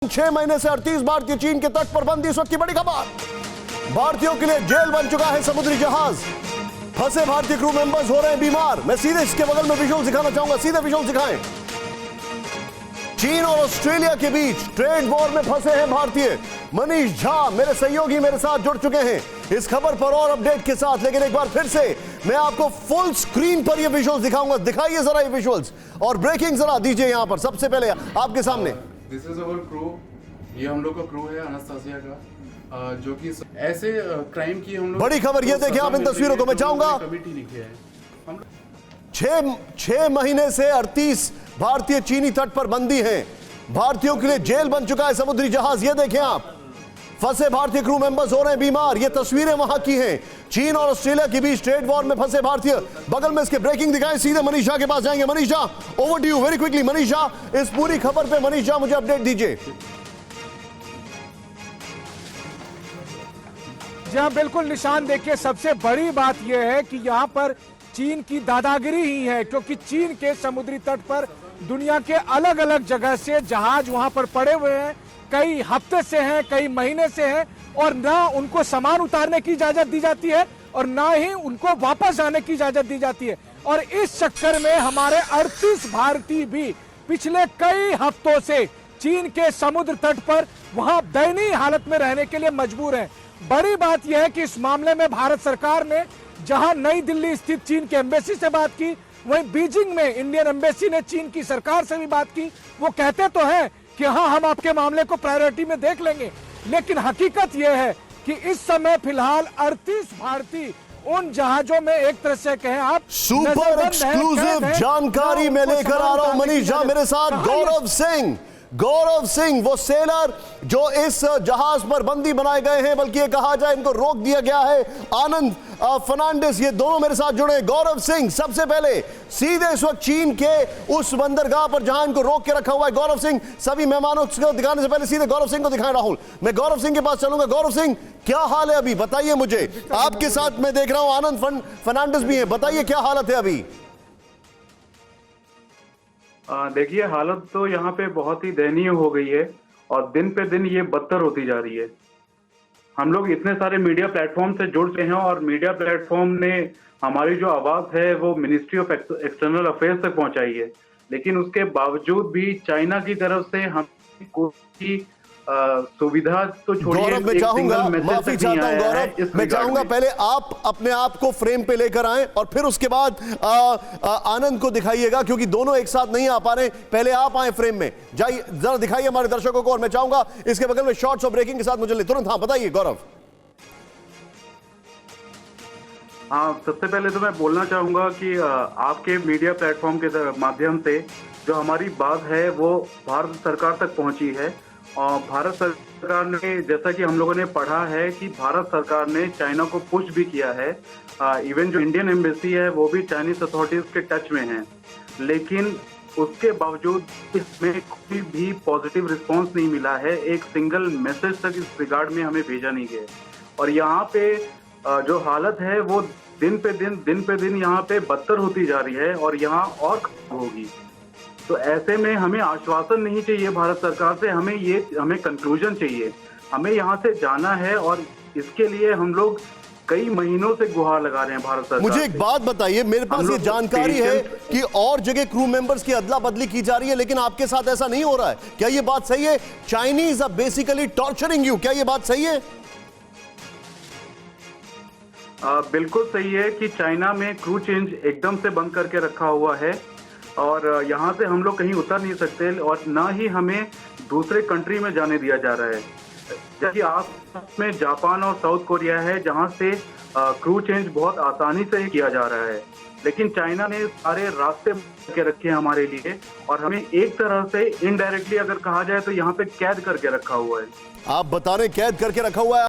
6 महीने से 38 भारतीय चीन के तट पर बंदी। इस वक्त की बड़ी खबर, भारतीयों के लिए जेल बन चुका है समुद्री जहाज। फंसे भारतीय क्रू मेंबर्स हो रहे हैं बीमार। मैं सीधे इसके बगल में विजुअल दिखाना चाहूंगा, सीधे विजुअल दिखाएं। चीन और ऑस्ट्रेलिया के बीच ट्रेड वॉर में फंसे हैं भारतीय। मनीष झा मेरे सहयोगी मेरे साथ जुड़ चुके हैं इस खबर पर और अपडेट के साथ। लेकिन एक बार फिर से मैं आपको फुल स्क्रीन पर ये विजुअल्स दिखाऊंगा। दिखाइए जरा ये विजुअल्स और ब्रेकिंग जरा दीजिए यहां पर सबसे पहले आपके सामने। दिस इज अवर क्रू, ये हम लोग का क्रू है अनास्तासिया का, जो कि ऐसे क्राइम की हम लोग। बड़ी खबर ये देखिए आप इन तस्वीरों को। मैं चाहूंगा कमिटी लिखी है हम 6 महीने से 38 भारतीय चीनी तट पर बंदी हैं। भारतीयों के लिए जेल बन चुका है समुद्री जहाज। ये देखें आप, फंसे भारतीय क्रू मेंबर्स हो रहे हैं बीमार। ये तस्वीरें वहां की हैं। चीन और ऑस्ट्रेलिया के बीच ट्रेड वॉर में फंसे भारतीय। बगल में इसके ब्रेकिंग दिखाएं, सीधे मनीष झा के पास जाएंगे। Manish Jha, over to you very quickly. Manish Jha, इस पूरी खबर पे मनीष झा मुझे अपडेट दीजिए। जी हाँ, बिल्कुल निशान। देखिए, सबसे बड़ी बात यह है कि यहाँ पर चीन की दादागिरी ही है, क्योंकि चीन के समुद्री तट पर दुनिया के अलग अलग जगह से जहाज वहां पर पड़े हुए हैं। कई हफ्ते से हैं, कई महीने से हैं, और ना उनको सामान उतारने की इजाजत दी जाती है और ना ही उनको वापस आने की इजाजत दी जाती है। और इस चक्कर में हमारे 38 भारतीय भी पिछले कई हफ्तों से चीन के समुद्र तट पर वहां दयनीय हालत में रहने के लिए मजबूर हैं। बड़ी बात यह है कि इस मामले में भारत सरकार ने जहां नई दिल्ली स्थित चीन के एम्बेसी से बात की, वहीं बीजिंग में इंडियन एम्बेसी ने चीन की सरकार से भी बात की। वो कहते तो हैं कि हाँ, हम आपके मामले को प्रायोरिटी में देख लेंगे, लेकिन हकीकत यह है कि इस समय फिलहाल 38 भारतीय उन जहाजों में एक तरह से कहें आप सुपर एक्सक्लूसिव जानकारी मैं लेकर आ रहा हूं। मनीष झा मेरे साथ। गौरव सिंह वो सेलर जो इस जहाज पर बंदी बनाए गए हैं, बल्कि ये कहा जाए इनको रोक दिया गया है। आनंद फर्नांडिस, ये दोनों मेरे साथ जुड़े। गौरव सिंह, सबसे पहले सीधे इस वक्त चीन के उस बंदरगाह पर जहां इनको रोक के रखा हुआ है। गौरव सिंह, सभी मेहमानों को दिखाने से पहले सीधे गौरव सिंह को दिखाएं। राहुल, मैं गौरव सिंह के पास चलूंगा। गौरव सिंह, क्या हाल है अभी, बताइए मुझे। आपके साथ मैं देख रहा हूं आनंद फर्नांडिस भी है, बताइए क्या हालत है अभी। देखिए, हालत तो यहाँ पे बहुत ही दयनीय हो गई है और दिन पे दिन ये बदतर होती जा रही है। हम लोग इतने सारे मीडिया प्लेटफॉर्म से जुड़ चुके हैं और मीडिया प्लेटफॉर्म ने हमारी जो आवाज है वो मिनिस्ट्री ऑफ एक्सटर्नल अफेयर्स तक पहुंचाई है, लेकिन उसके बावजूद भी चाइना की तरफ से हम कोई सुविधा तो छोड़िए। गौरव, मैं चाहूंगा, माफी चाहता हूं गौरव, मैं चाहूंगा पहले आप अपने आप को फ्रेम पे लेकर आएं और फिर उसके बाद आनंद को दिखाइएगा, क्योंकि दोनों एक साथ नहीं आ पा रहे। पहले आप आए फ्रेम में, जाइए जरा दिखाइए हमारे दर्शकों को। और मैं चाहूंगा इसके बगल में शॉर्ट्स और ब्रेकिंग के साथ मुझे तुरंत। हाँ, बताइए गौरव। हाँ, सबसे पहले तो मैं बोलना चाहूंगा कि आपके मीडिया प्लेटफॉर्म के माध्यम से जो हमारी बात है वो भारत सरकार तक पहुंची है। और भारत सरकार ने, जैसा कि हम लोगों ने पढ़ा है कि भारत सरकार ने चाइना को पुश भी किया है। इवन जो इंडियन एम्बेसी है वो भी चाइनीज अथॉरिटीज के टच में है, लेकिन उसके बावजूद इसमें कोई भी पॉजिटिव रिस्पांस नहीं मिला है। एक सिंगल मैसेज तक इस रिगार्ड में हमें भेजा नहीं गया। और यहाँ पे जो हालत है वो दिन पे दिन यहाँ पे बदतर होती जा रही है और यहाँ और खराब होगी। तो ऐसे में हमें आश्वासन नहीं चाहिए भारत सरकार से, हमें कंक्लूजन चाहिए। हमें यहाँ से जाना है और इसके लिए हम लोग कई महीनों से गुहार लगा रहे हैं भारत सरकार। मुझे एक बात बताइए, मेरे पास ये जानकारी है कि और जगह क्रू मेंबर्स की अदला बदली की जा रही है, लेकिन आपके साथ ऐसा नहीं हो रहा है। क्या ये बात सही है? Chinese are basically torturing you, क्या ये बात सही है? बिल्कुल सही है कि चाइना में क्रू चेंज एकदम से बंद करके रखा हुआ है और यहाँ से हम लोग कहीं उतर नहीं सकते और ना ही हमें दूसरे कंट्री में जाने दिया जा रहा है। जबकि आप में जापान और साउथ कोरिया है जहाँ से क्रू चेंज बहुत आसानी से किया जा रहा है, लेकिन चाइना ने सारे रास्ते के रखे हैं हमारे लिए और हमें एक तरह से इनडायरेक्टली अगर कहा जाए तो यहाँ पे कैद करके रखा हुआ है। आप बता रहे कैद करके रखा हुआ है।